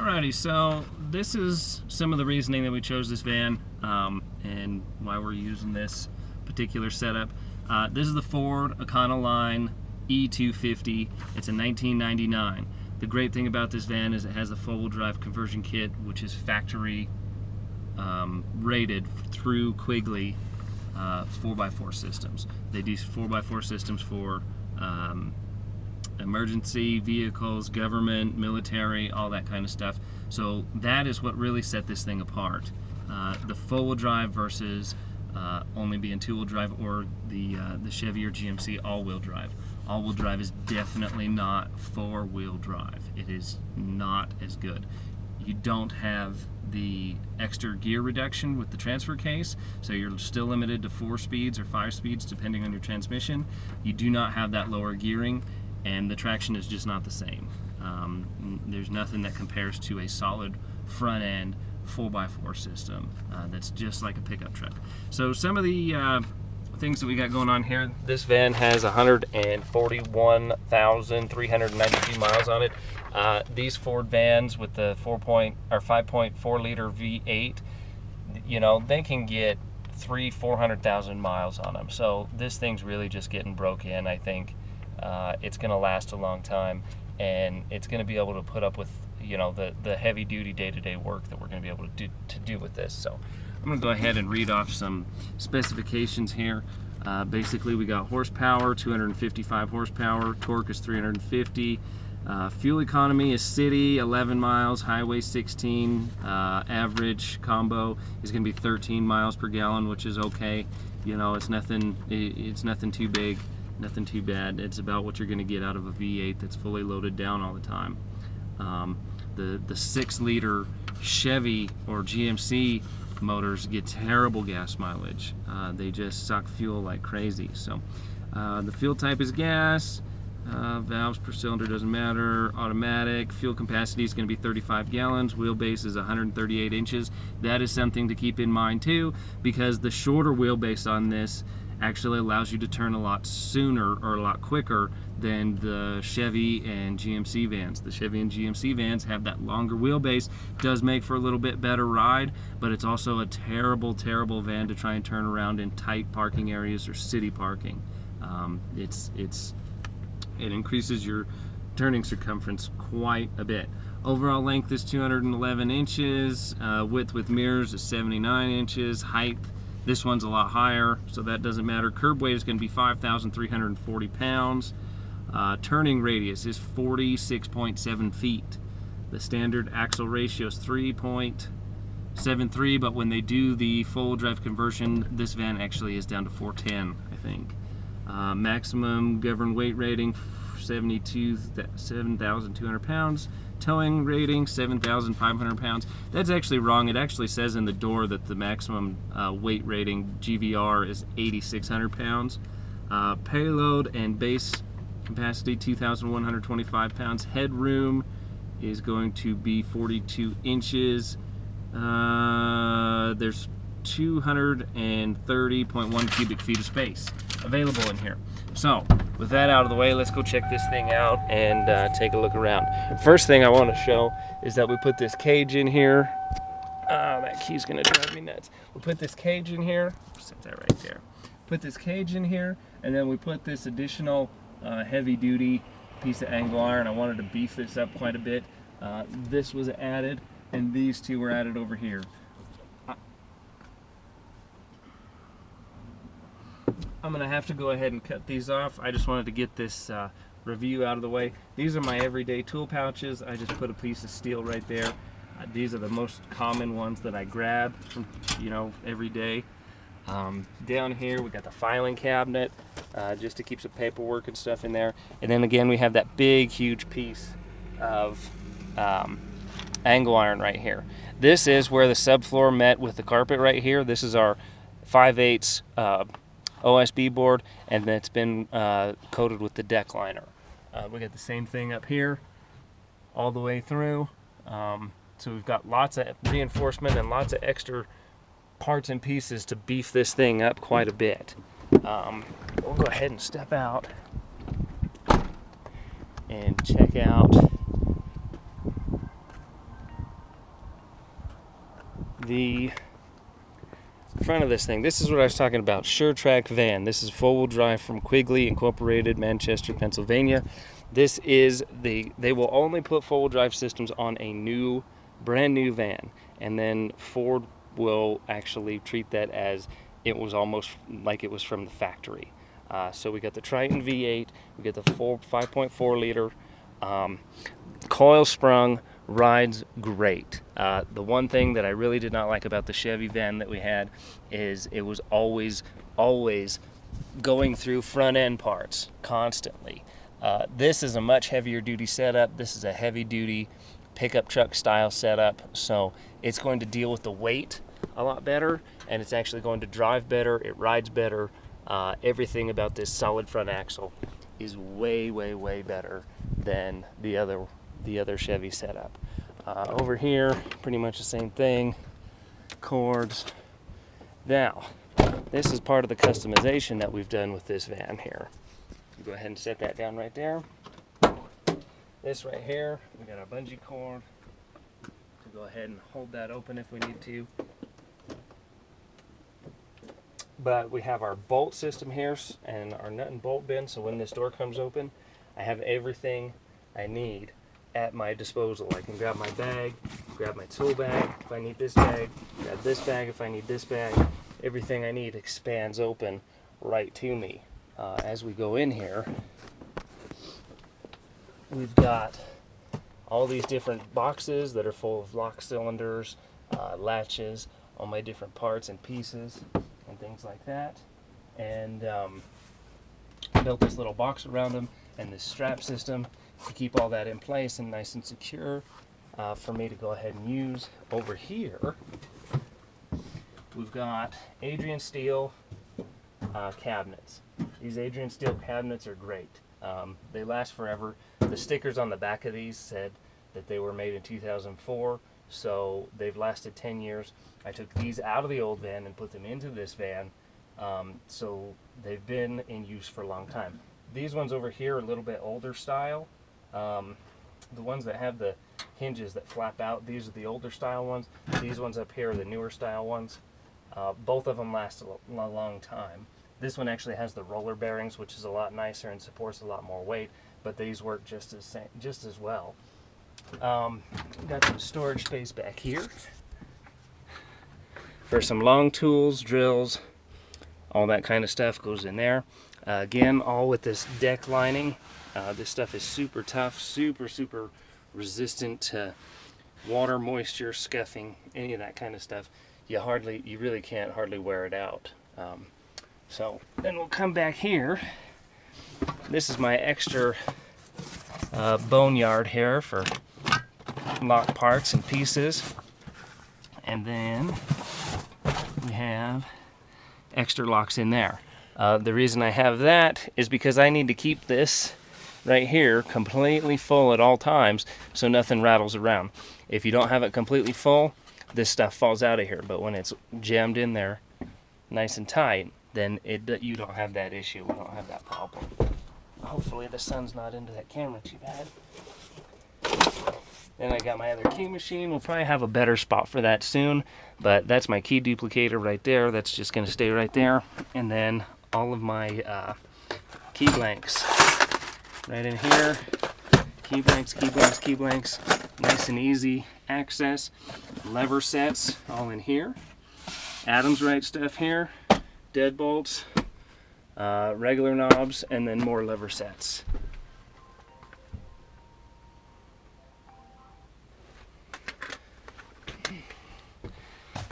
Alrighty, so this is some of the reasoning that we chose this van and why we're using this particular setup. This is the Ford Econoline E250. It's a 1999. The great thing about this van is it has a four-wheel drive conversion kit, which is factory rated through Quigley 4x4 systems. They do 4x4 systems for emergency vehicles, government, military, all that kind of stuff. So that is what really set this thing apart. The four-wheel drive versus only being two-wheel drive, or the Chevy or GMC all-wheel drive. All-wheel drive is definitely not four-wheel drive. It is not as good. You don't have the extra gear reduction with the transfer case, so you're still limited to 4 speeds or 5 speeds depending on your transmission. You do not have that lower gearing, and the traction is just not the same. There's nothing that compares to a solid front end 4x4 system that's just like a pickup truck. So some of the things that we got going on here, this van has 141,392 miles on it. These Ford vans with the 5.4 liter V8, you know, they can get 400,000 miles on them. So this thing's really just getting broke in. I think it's going to last a long time, and it's going to be able to put up with, you know, the heavy duty day-to-day work that we're going to be able to do with this. So I'm going to go ahead and read off some specifications here. Basically, we got horsepower, 255 horsepower, torque is 350, fuel economy is city 11 miles, highway 16, average combo is going to be 13 miles per gallon, which is okay. You know, it's nothing too big, nothing too bad. It's about what you're going to get out of a V8 that's fully loaded down all the time. The 6-liter Chevy or GMC motors get terrible gas mileage. They just suck fuel like crazy. So the fuel type is gas. Valves per cylinder doesn't matter. Automatic. Fuel capacity is going to be 35 gallons. Wheelbase is 138 inches. That is something to keep in mind too, because the shorter wheelbase on this actually allows you to turn a lot sooner or a lot quicker than the Chevy and GMC vans. The Chevy and GMC vans have that longer wheelbase. Does make for a little bit better ride, but it's also a terrible van to try and turn around in tight parking areas or city parking. It increases your turning circumference quite a bit. Overall length is 211 inches. Width with mirrors is 79 inches. Height, this one's a lot higher, so that doesn't matter. Curb weight is going to be 5,340 pounds. Turning radius is 46.7 feet. The standard axle ratio is 3.73, but when they do the full drive conversion, this van actually is down to 410, I think. Maximum governed weight rating 7,200 pounds. Towing rating 7,500 pounds. That's actually wrong. It actually says in the door that the maximum weight rating GVR is 8,600 pounds. Payload and base capacity 2,125 pounds. Headroom is going to be 42 inches. There's 230.1 cubic feet of space available in here. So with that out of the way, let's go check this thing out and take a look around. First thing I want to show is that we put this cage in here. That key's gonna drive me nuts. We put this cage in here, set that right there. Put this cage in here, and then we put this additional heavy duty piece of angle iron. I wanted to beef this up quite a bit. This was added, and these two were added over here. I'm gonna have to go ahead and cut these off. I just wanted to get this review out of the way. These are my everyday tool pouches. I just put a piece of steel right there. These are the most common ones that I grab, you know, every day. Down here we got the filing cabinet, just to keep some paperwork and stuff in there. And then again we have that big huge piece of angle iron right here. This is where the subfloor met with the carpet right here. This is our 5/8 OSB board, and it's been coated with the deck liner. We got the same thing up here all the way through. So we've got lots of reinforcement and lots of extra parts and pieces to beef this thing up quite a bit. We'll go ahead and step out and check out the front of this thing. This is what I was talking about. Sure Track van. This is four-wheel drive from Quigley Incorporated, Manchester, Pennsylvania. This is they will only put four-wheel drive systems on a brand new van, and then Ford will actually treat that as it was almost like it was from the factory. So we got the Triton V8, we got the 5.4 liter, coil sprung, rides great. The one thing that I really did not like about the Chevy van that we had is it was always going through front end parts constantly. This is a much heavier duty setup. This is a heavy duty pickup truck style setup, so it's going to deal with the weight a lot better, and it's actually going to drive better. It rides better. Everything about this solid front axle is way better than the other Chevy setup. Over here, pretty much the same thing. Cords. Now, this is part of the customization that we've done with this van here. Go ahead and set that down right there. This right here, we got our bungee cord to go ahead and hold that open if we need to. But we have our bolt system here and our nut and bolt bin, so when this door comes open, I have everything I need at my disposal. I can grab my bag, grab my tool bag if I need this bag, grab this bag if I need this bag. Everything I need expands open right to me. As we go in here, we've got all these different boxes that are full of lock cylinders, latches, all my different parts and pieces and things like that, and built this little box around them and this strap system to keep all that in place and nice and secure for me to go ahead and use. Over here we've got Adrian steel cabinets. These Adrian steel cabinets are great. They last forever. The stickers on the back of these said that they were made in 2004, so they've lasted 10 years. I took these out of the old van and put them into this van, so they've been in use for a long time. These ones over here are a little bit older style. The ones that have the hinges that flap out, these are the older style ones. These ones up here are the newer style ones. Both of them last a long time. This one actually has the roller bearings, which is a lot nicer and supports a lot more weight, but these work just as well. Got some storage space back here for some long tools, drills, all that kind of stuff goes in there. Again, all with this deck lining. This stuff is super tough, super resistant to water, moisture, scuffing, any of that kind of stuff. You really can't hardly wear it out. So then we'll come back here. This is my extra boneyard here for lock parts and pieces, and then we have extra locks in there. The reason I have that is because I need to keep this right here completely full at all times so nothing rattles around. If you don't have it completely full, this stuff falls out of here, but when it's jammed in there nice and tight, then you don't have that issue. We don't have that problem. Hopefully the sun's not into that camera too bad. Then I got my other key machine. We'll probably have a better spot for that soon, but that's my key duplicator right there. That's just going to stay right there. And then all of my key blanks right in here. Key blanks. Nice and easy access. Lever sets all in here. Adams Wright stuff here. Deadbolts. Regular knobs, and then more lever sets.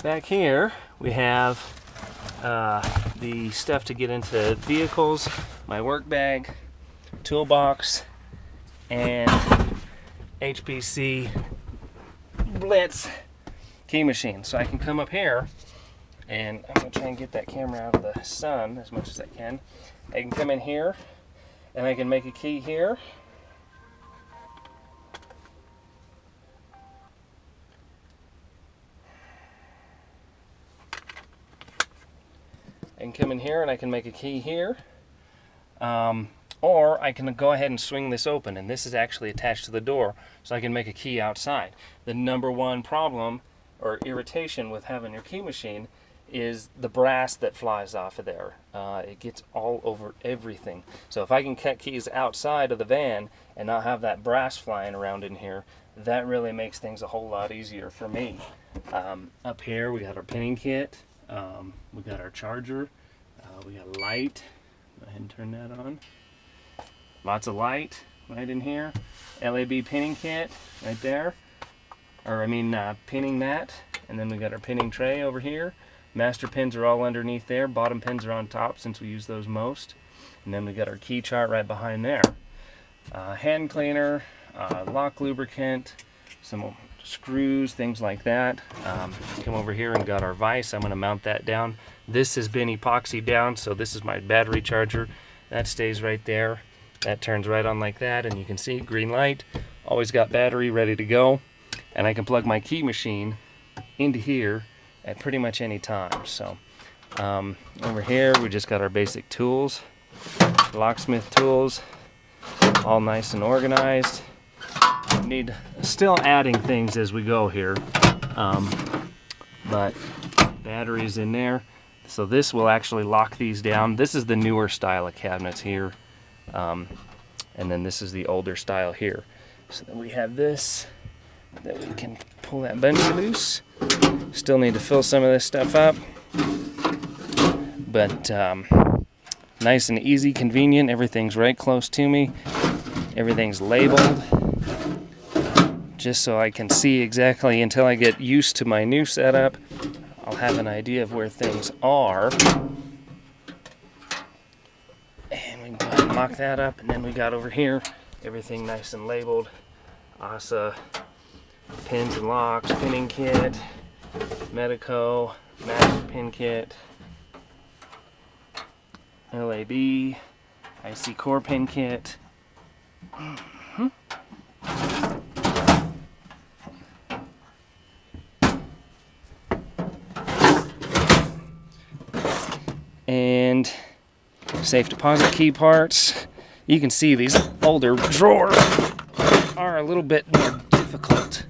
Back here we have the stuff to get into vehicles, my work bag, toolbox, and HPC Blitz key machine. So I can come up here, and I'm going to try and get that camera out of the sun as much as I can. I can come in here, and I can make a key here. I can come in here and I can make a key here. Or I can go ahead and swing this open, and this is actually attached to the door, so I can make a key outside. The number one problem or irritation with having your key machine is the brass that flies off of there. It gets all over everything. So if I can cut keys outside of the van and not have that brass flying around in here, that really makes things a whole lot easier for me. Up here we got our pinning kit, we got our charger, we got a light. Go ahead and turn that on. Lots of light right in here. LAB pinning kit right there, or I mean pinning mat. And then we got our pinning tray over here. Master pins are all underneath there. Bottom pins are on top since we use those most. And then we got our key chart right behind there. Hand cleaner, lock lubricant, some screws, things like that. Come over here and got our vise. I'm going to mount that down. This has been epoxied down, so this is my battery charger. That stays right there. That turns right on like that, and you can see green light. Always got battery ready to go. And I can plug my key machine into here at pretty much any time. So over here we just got our basic tools, Locksmith tools, all nice and organized. Need still adding things as we go here, but batteries in there. So this will actually lock these down. This is the newer style of cabinets here, and then this is the older style here. So then we have this that we can pull that bungee loose. Still need to fill some of this stuff up, but nice and easy, convenient. Everything's right close to me. Everything's labeled, just so I can see exactly until I get used to my new setup. I'll have an idea of where things are. And we can go ahead and lock that up. And then we got over here, everything nice and labeled. ASA, pins and locks, pinning kit, Medico, master pin kit, LAB, IC core pin kit. And safe deposit key parts. You can see these older drawers are a little bit more difficult.